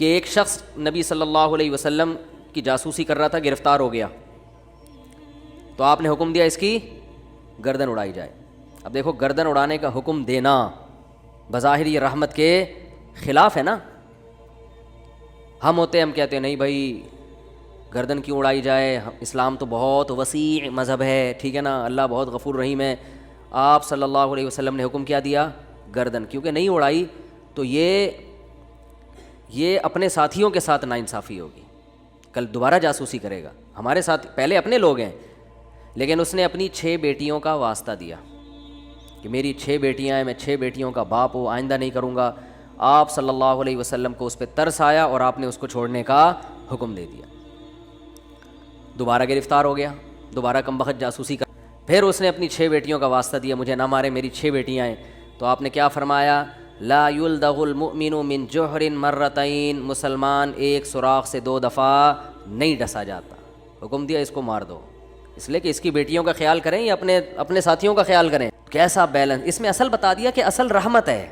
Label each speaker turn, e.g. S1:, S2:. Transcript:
S1: کہ ایک شخص نبی صلی اللہ علیہ وسلم کی جاسوسی کر رہا تھا، گرفتار ہو گیا، تو آپ نے حکم دیا اس کی گردن اڑائی جائے. اب دیکھو گردن اڑانے کا حکم دینا بظاہر یہ رحمت کے خلاف ہے نا. ہم کہتے ہیں نہیں بھائی گردن کیوں اڑائی جائے، اسلام تو بہت وسیع مذہب ہے، ٹھیک ہے نا، اللہ بہت غفور رحیم ہے. آپ صلی اللہ علیہ وسلم نے حکم کیا دیا، گردن. کیونکہ نہیں اڑائی تو یہ اپنے ساتھیوں کے ساتھ ناانصافی ہوگی. کل دوبارہ جاسوسی کرے گا. ہمارے ساتھ پہلے اپنے لوگ ہیں، لیکن اس نے اپنی 6 بیٹیوں کا واسطہ دیا کہ میری 6 بیٹیاں ہیں، میں 6 بیٹیوں کا باپ ہوں، آئندہ نہیں کروں گا. آپ صلی اللہ علیہ وسلم کو اس پہ ترس آیا اور آپ نے اس کو چھوڑنے کا حکم دے دیا. دوبارہ گرفتار ہو گیا، دوبارہ کمبخت جاسوسی کر. پھر اس نے اپنی 6 بیٹیوں کا واسطہ دیا، مجھے نہ مارے، میری 6 بیٹیاں ہیں. تو آپ نے کیا فرمایا، لا یلدغ المؤمن من جحر مرتین، مسلمان ایک سوراخ سے 2 دفعہ نہیں ڈسا جاتا. حکم دیا اس کو مار دو. اس لیے کہ اس کی بیٹیوں کا خیال کریں یا اپنے ساتھیوں کا خیال کریں. کیسا بیلنس اس میں، اصل بتا دیا کہ اصل رحمت ہے.